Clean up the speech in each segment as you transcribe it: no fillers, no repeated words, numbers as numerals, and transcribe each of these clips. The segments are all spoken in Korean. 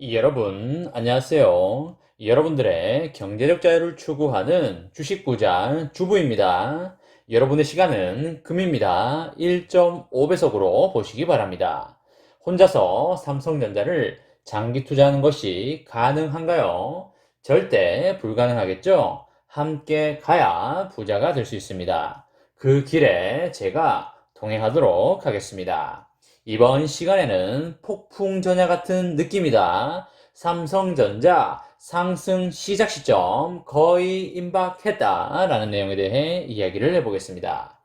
여러분, 안녕하세요. 여러분들의 경제적 자유를 추구하는 주식부장 주부입니다. 여러분의 시간은 금입니다. 1.5배속으로 보시기 바랍니다. 혼자서 삼성전자를 장기 투자하는 것이 가능한가요? 절대 불가능하겠죠? 함께 가야 부자가 될 수 있습니다. 그 길에 제가 동행하도록 하겠습니다. 이번 시간에는 폭풍전야 같은 느낌이다. 삼성전자 상승 시작 시점 거의 임박했다라는 내용에 대해 이야기를 해보겠습니다.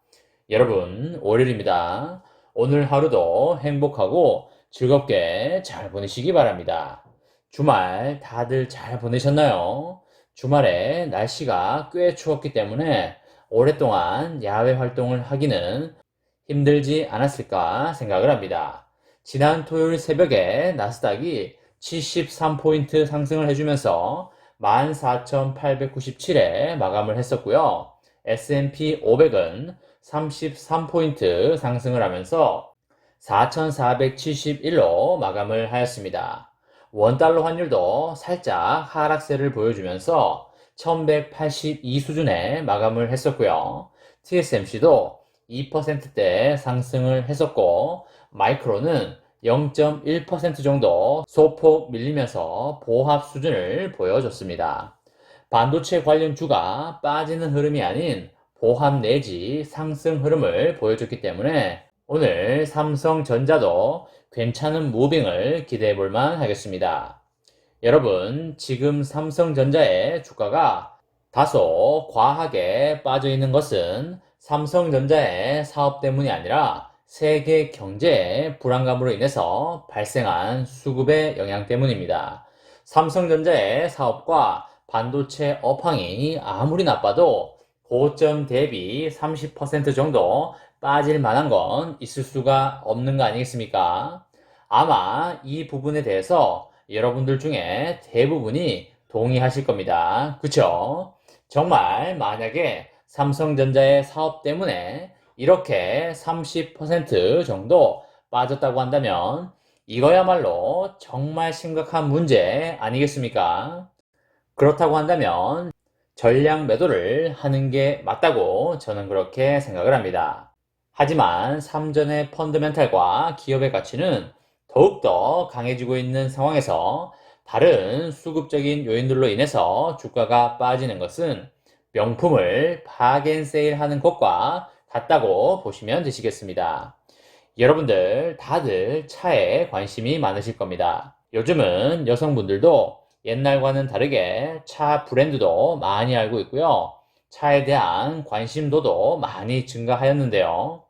여러분, 월요일입니다. 오늘 하루도 행복하고 즐겁게 잘 보내시기 바랍니다. 주말 다들 잘 보내셨나요? 주말에 날씨가 꽤 추웠기 때문에 오랫동안 야외 활동을 하기는 힘들지 않았을까 생각을 합니다. 지난 토요일 새벽에 나스닥이 73포인트 상승을 해주면서 14,897에 마감을 했었고요. S&P 500은 33포인트 상승을 하면서 4,471로 마감을 하였습니다. 원달러 환율도 살짝 하락세를 보여주면서 1182 수준에 마감을 했었고요. TSMC도 2%대 상승을 했었고, 마이크로는 0.1% 정도 소폭 밀리면서 보합 수준을 보여줬습니다. 반도체 관련주가 빠지는 흐름이 아닌 보합 내지 상승 흐름을 보여줬기 때문에 오늘 삼성전자도 괜찮은 무빙을 기대해 볼 만 하겠습니다. 여러분, 지금 삼성전자의 주가가 다소 과하게 빠져 있는 것은 삼성전자의 사업 때문이 아니라 세계 경제의 불안감으로 인해서 발생한 수급의 영향 때문입니다. 삼성전자의 사업과 반도체 업황이 아무리 나빠도 고점 대비 30% 정도 빠질 만한 건 있을 수가 없는 거 아니겠습니까? 아마 이 부분에 대해서 여러분들 중에 대부분이 동의하실 겁니다. 그쵸? 정말 만약에 삼성전자의 사업 때문에 이렇게 30% 정도 빠졌다고 한다면 이거야말로 정말 심각한 문제 아니겠습니까? 그렇다고 한다면 전량 매도를 하는 게 맞다고 저는 그렇게 생각을 합니다. 하지만 삼전의 펀더멘탈과 기업의 가치는 더욱더 강해지고 있는 상황에서 다른 수급적인 요인들로 인해서 주가가 빠지는 것은 명품을 바겐세일 하는 것과 같다고 보시면 되시겠습니다. 여러분들 다들 차에 관심이 많으실 겁니다. 요즘은 여성분들도 옛날과는 다르게 차 브랜드도 많이 알고 있고요. 차에 대한 관심도도 많이 증가하였는데요.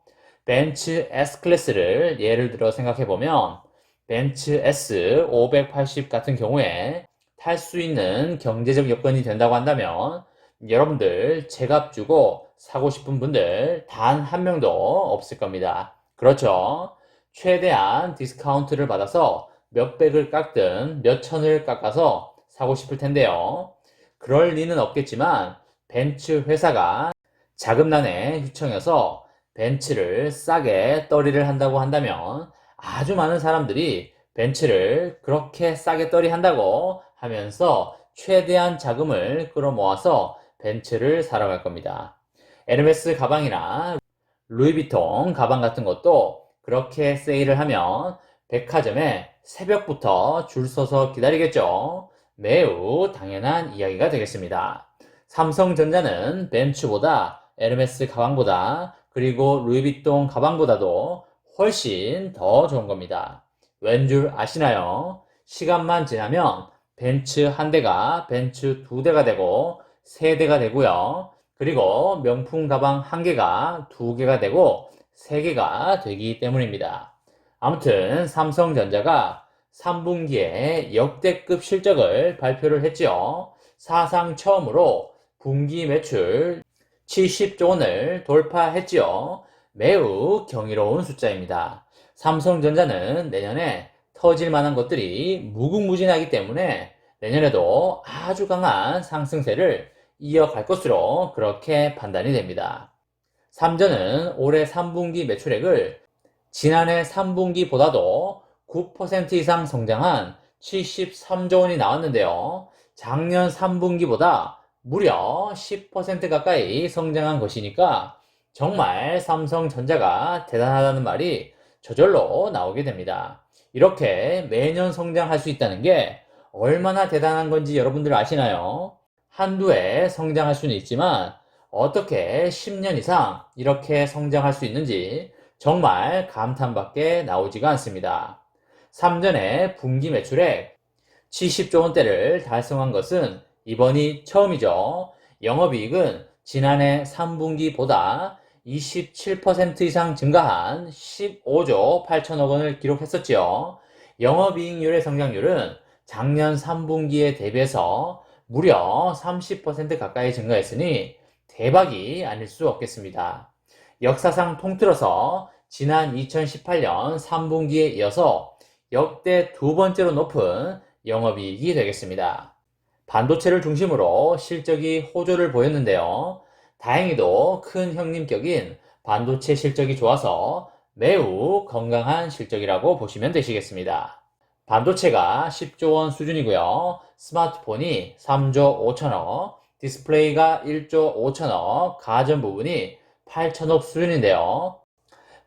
벤츠 S클래스를 예를 들어 생각해 보면 벤츠 S 580 같은 경우에 탈 수 있는 경제적 여건이 된다고 한다면 여러분들 제값 주고 사고 싶은 분들 단 한 명도 없을 겁니다. 그렇죠? 최대한 디스카운트를 받아서 몇백을 깎든 몇천을 깎아서 사고 싶을 텐데요. 그럴 리는 없겠지만 벤츠 회사가 자금난에 휘청여서 벤츠를 싸게 떨이를 한다고 한다면 아주 많은 사람들이 벤츠를 그렇게 싸게 떨이한다고 하면서 최대한 자금을 끌어모아서 벤츠를 사러 갈 겁니다. 에르메스 가방이나 루이비통 가방 같은 것도 그렇게 세일을 하면 백화점에 새벽부터 줄 서서 기다리겠죠. 매우 당연한 이야기가 되겠습니다. 삼성전자는 벤츠보다 에르메스 가방보다 그리고 루이비통 가방보다도 훨씬 더 좋은 겁니다. 왠 줄 아시나요? 시간만 지나면 벤츠 한 대가 벤츠 두 대가 되고 세 대가 되고요. 그리고 명품 가방 한 개가 두 개가 되고 세 개가 되기 때문입니다. 아무튼 삼성전자가 3분기에 역대급 실적을 발표를 했지요. 사상 처음으로 분기 매출 70조 원을 돌파했지요. 매우 경이로운 숫자입니다. 삼성전자는 내년에 터질 만한 것들이 무궁무진하기 때문에 내년에도 아주 강한 상승세를 이어갈 것으로 그렇게 판단이 됩니다. 삼전은 올해 3분기 매출액을 지난해 3분기보다도 9% 이상 성장한 73조 원이 나왔는데요. 작년 3분기보다 무려 10% 가까이 성장한 것이니까 정말 삼성전자가 대단하다는 말이 저절로 나오게 됩니다. 이렇게 매년 성장할 수 있다는 게 얼마나 대단한 건지 여러분들 아시나요? 한두 해 성장할 수는 있지만 어떻게 10년 이상 이렇게 성장할 수 있는지 정말 감탄밖에 나오지가 않습니다. 3전에 분기 매출액 70조 원대를 달성한 것은 이번이 처음이죠. 영업이익은 지난해 3분기보다 27% 이상 증가한 15조 8천억 원을 기록했었지요. 영업이익률의 성장률은 작년 3분기에 대비해서 무려 30% 가까이 증가했으니 대박이 아닐 수 없겠습니다. 역사상 통틀어서 지난 2018년 3분기에 이어서 역대 두 번째로 높은 영업이익이 되겠습니다. 반도체를 중심으로 실적이 호조를 보였는데요. 다행히도 큰 형님격인 반도체 실적이 좋아서 매우 건강한 실적이라고 보시면 되시겠습니다. 반도체가 10조 원 수준이고요. 스마트폰이 3조 5천억, 디스플레이가 1조 5천억, 가전 부분이 8천억 수준인데요.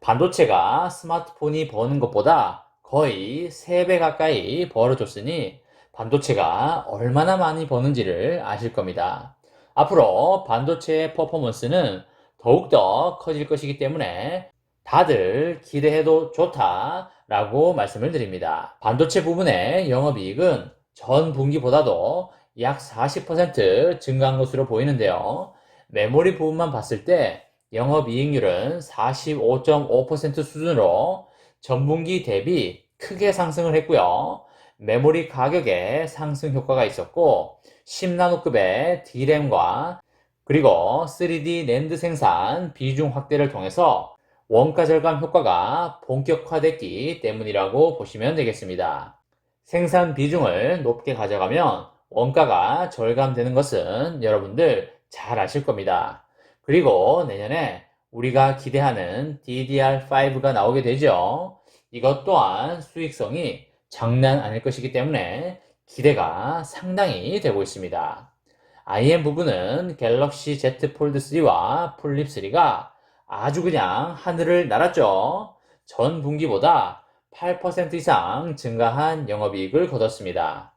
반도체가 스마트폰이 버는 것보다 거의 3배 가까이 벌어줬으니 반도체가 얼마나 많이 버는지를 아실 겁니다. 앞으로 반도체의 퍼포먼스는 더욱더 커질 것이기 때문에 다들 기대해도 좋다라고 말씀을 드립니다. 반도체 부분의 영업이익은 전 분기보다도 약 40% 증가한 것으로 보이는데요. 메모리 부분만 봤을 때 영업이익률은 45.5% 수준으로 전분기 대비 크게 상승을 했고요. 메모리 가격에 상승 효과가 있었고 10나노급의 D램과 그리고 3D 낸드 생산 비중 확대를 통해서 원가 절감 효과가 본격화됐기 때문이라고 보시면 되겠습니다. 생산 비중을 높게 가져가면 원가가 절감되는 것은 여러분들 잘 아실 겁니다. 그리고 내년에 우리가 기대하는 DDR5가 나오게 되죠. 이것 또한 수익성이 장난 아닐 것이기 때문에 기대가 상당히 되고 있습니다. IM 부분은 갤럭시 Z 폴드 3와 플립 3가 아주 그냥 하늘을 날았죠. 전 분기보다 8% 이상 증가한 영업이익을 거뒀습니다.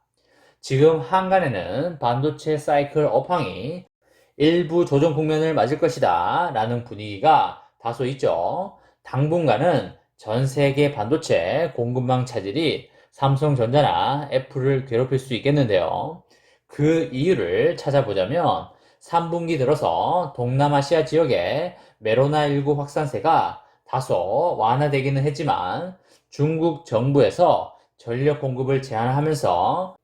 지금 한간에는 반도체 사이클 업황이 일부 조정 국면을 맞을 것이다 라는 분위기가 다소 있죠. 당분간은 전 세계 반도체 공급망 차질이 삼성전자나 애플을 괴롭힐 수 있겠는데요. 그 이유를 찾아보자면 3분기 들어서 동남아시아 지역의 메로나19 확산세가 다소 완화되기는 했지만 중국 정부에서 전력 공급을 제한하면서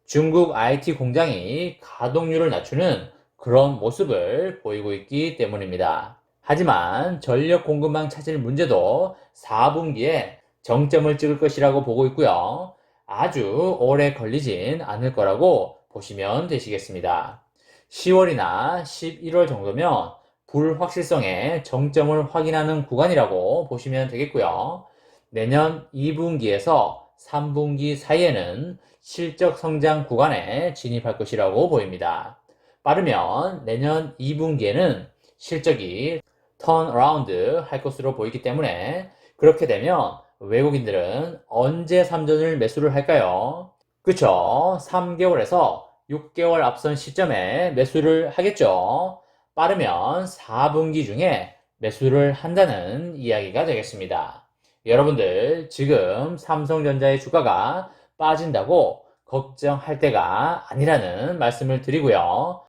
중국 IT 공장이 가동률을 낮추는 그런 모습을 보이고 있기 때문입니다. 하지만 전력 공급망 차질 문제도 4분기에 정점을 찍을 것이라고 보고 있고요. 아주 오래 걸리진 않을 거라고 보시면 되시겠습니다. 10월이나 11월 정도면 불확실성의 정점을 확인하는 구간이라고 보시면 되겠고요. 내년 2분기에서 3분기 사이에는 실적 성장 구간에 진입할 것이라고 보입니다. 빠르면 내년 2분기에는 실적이 턴어라운드 할 것으로 보이기 때문에 그렇게 되면 외국인들은 언제 삼전을 매수를 할까요? 그쵸? 3개월에서 6개월 앞선 시점에 매수를 하겠죠. 빠르면 4분기 중에 매수를 한다는 이야기가 되겠습니다. 여러분들 지금 삼성전자의 주가가 빠진다고 걱정할 때가 아니라는 말씀을 드리고요.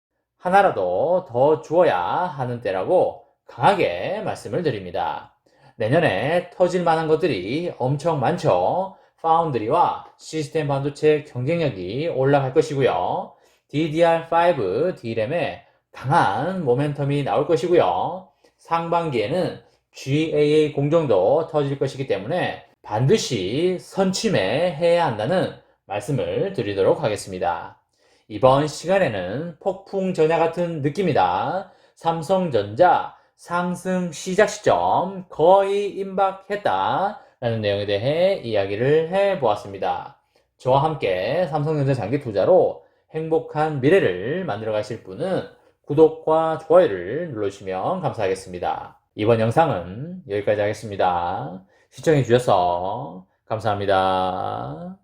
하나라도 더 주어야 하는 때라고 강하게 말씀을 드립니다. 내년에 터질 만한 것들이 엄청 많죠. 파운드리와 시스템 반도체 경쟁력이 올라갈 것이고요. DDR5 D램에 강한 모멘텀이 나올 것이고요. 상반기에는 GAA 공정도 터질 것이기 때문에 반드시 선취매해야 한다는 말씀을 드리도록 하겠습니다. 이번 시간에는 폭풍 전야 같은 느낌이다. 삼성전자 상승 시작 시점 거의 임박했다 라는 내용에 대해 이야기를 해보았습니다. 저와 함께 삼성전자 장기 투자로 행복한 미래를 만들어 가실 분은 구독과 좋아요를 눌러주시면 감사하겠습니다. 이번 영상은 여기까지 하겠습니다. 시청해 주셔서 감사합니다.